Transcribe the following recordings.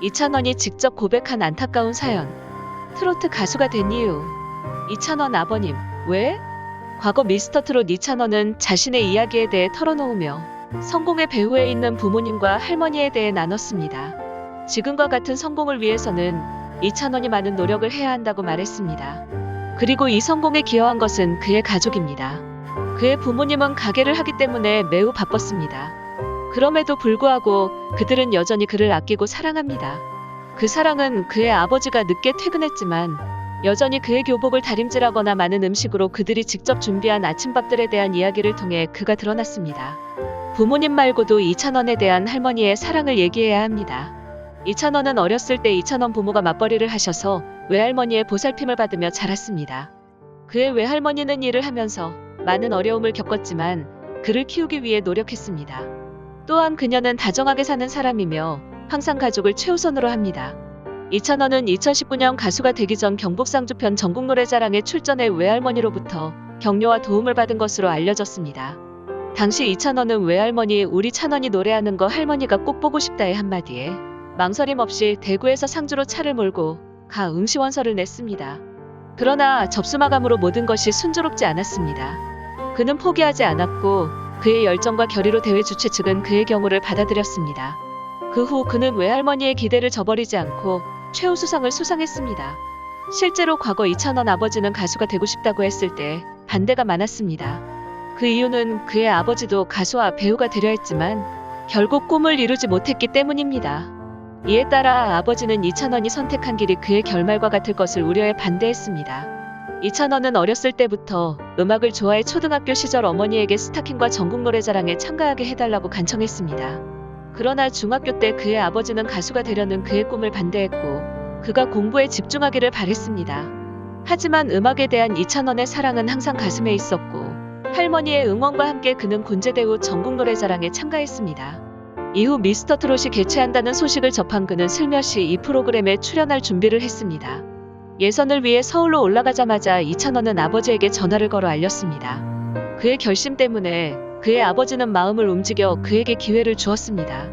이찬원이 직접 고백한 안타까운 사연. 트로트 가수가 된 이유. 이찬원 아버님, 왜? 과거 미스터트롯 이찬원은 자신의 이야기에 대해 털어놓으며 성공의 배후에 있는 부모님과 할머니에 대해 나눴습니다. 지금과 같은 성공을 위해서는 이찬원이 많은 노력을 해야 한다고 말했습니다. 그리고 이 성공에 기여한 것은 그의 가족입니다. 그의 부모님은 가게를 하기 때문에 매우 바빴습니다. 그럼에도 불구하고 그들은 여전히 그를 아끼고 사랑합니다. 그 사랑은 그의 아버지가 늦게 퇴근했지만 여전히 그의 교복을 다림질하거나 많은 음식으로 그들이 직접 준비한 아침밥들에 대한 이야기를 통해 그가 드러났습니다. 부모님 말고도 이찬원에 대한 할머니의 사랑을 얘기해야 합니다. 이찬원은 어렸을 때 이찬원 부모가 맞벌이를 하셔서 외할머니의 보살핌을 받으며 자랐습니다. 그의 외할머니는 일을 하면서 많은 어려움을 겪었지만 그를 키우기 위해 노력했습니다. 또한 그녀는 다정하게 사는 사람이며 항상 가족을 최우선으로 합니다. 이찬원은 2019년 가수가 되기 전 경북상주편 전국노래자랑에 출전해 외할머니로부터 격려와 도움을 받은 것으로 알려졌습니다. 당시 이찬원은 외할머니 우리 찬원이 노래하는 거 할머니가 꼭 보고 싶다의 한마디에 망설임 없이 대구에서 상주로 차를 몰고 가 응시원서를 냈습니다. 그러나 접수마감으로 모든 것이 순조롭지 않았습니다. 그는 포기하지 않았고 그의 열정과 결의로 대회 주최 측은 그의 경우를 받아들였습니다. 그 후 그는 외할머니의 기대를 저버리지 않고 최우수상을 수상했습니다. 실제로 과거 이찬원 아버지는 가수가 되고 싶다고 했을 때 반대가 많았습니다. 그 이유는 그의 아버지도 가수와 배우가 되려 했지만 결국 꿈을 이루지 못했기 때문입니다. 이에 따라 아버지는 이찬원이 선택한 길이 그의 결말과 같을 것을 우려해 반대했습니다. 이찬원은 어렸을 때부터 음악을 좋아해 초등학교 시절 어머니에게 스타킹과 전국노래자랑에 참가하게 해달라고 간청했습니다. 그러나 중학교 때 그의 아버지는 가수가 되려는 그의 꿈을 반대했고 그가 공부에 집중하기를 바랬습니다. 하지만 음악에 대한 이찬원의 사랑은 항상 가슴에 있었고 할머니의 응원과 함께 그는 군제대후 전국노래자랑에 참가했습니다. 이후 미스터트롯이 개최한다는 소식을 접한 그는 슬며시 이 프로그램에 출연할 준비를 했습니다. 예선을 위해 서울로 올라가자마자 이찬원은 아버지에게 전화를 걸어 알렸습니다. 그의 결심 때문에 그의 아버지는 마음을 움직여 그에게 기회를 주었습니다.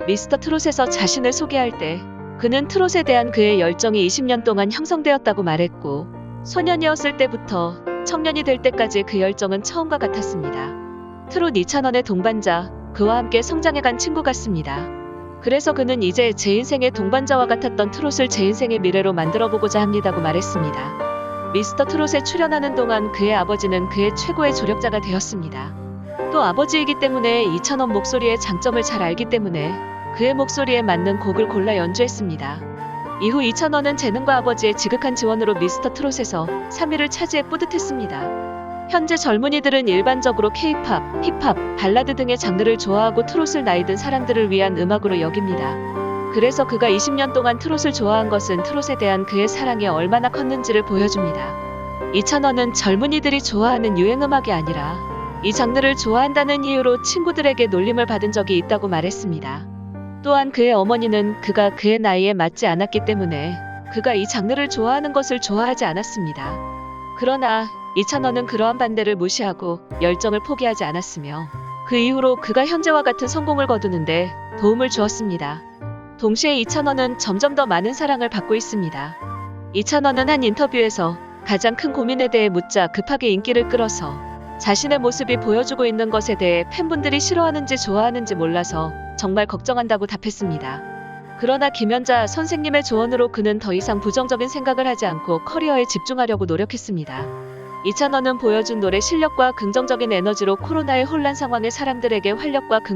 미스터트롯에서 자신을 소개할 때 그는 트롯에 대한 그의 열정이 20년 동안 형성되었다고 말했고 소년이었을 때부터 청년이 될 때까지 그 열정은 처음과 같았습니다. 트롯 이찬원의 동반자, 그와 함께 성장해간 친구 같습니다. 그래서 그는 이제 제 인생의 동반자와 같았던 트롯을 제 인생의 미래로 만들어보고자 합니다고 말했습니다. 미스터트롯에 출연하는 동안 그의 아버지는 그의 최고의 조력자가 되었습니다. 또 아버지이기 때문에 이찬원 목소리의 장점을 잘 알기 때문에 그의 목소리에 맞는 곡을 골라 연주했습니다. 이후 이찬원은 재능과 아버지의 지극한 지원으로 미스터트롯에서 3위를 차지해 뿌듯했습니다. 현재 젊은이들은 일반적으로 K-팝, 힙합, 발라드 등의 장르를 좋아하고 트롯을 나이든 사람들을 위한 음악으로 여깁니다. 그래서 그가 20년 동안 트롯을 좋아한 것은 트롯에 대한 그의 사랑이 얼마나 컸는지를 보여줍니다. 이찬원은 젊은이들이 좋아하는 유행음악이 아니라 이 장르를 좋아한다는 이유로 친구들에게 놀림을 받은 적이 있다고 말했습니다. 또한 그의 어머니는 그가 그의 나이에 맞지 않았기 때문에 그가 이 장르를 좋아하는 것을 좋아하지 않았습니다. 그러나 이찬원은 그러한 반대를 무시하고 열정을 포기하지 않았으며 그 이후로 그가 현재와 같은 성공을 거두는데 도움을 주었습니다. 동시에 이찬원은 점점 더 많은 사랑을 받고 있습니다. 이찬원은 한 인터뷰에서 가장 큰 고민에 대해 묻자 급하게 인기를 끌어서 자신의 모습이 보여주고 있는 것에 대해 팬분들이 싫어하는지 좋아하는지 몰라서 정말 걱정한다고 답했습니다. 그러나 김연자 선생님의 조언으로 그는 더 이상 부정적인 생각을 하지 않고 커리어에 집중하려고 노력했습니다. 이찬원은 보여준 노래 실력과 긍정적인 에너지로 코로나의 혼란 상황에 사람들에게 활력과 긍정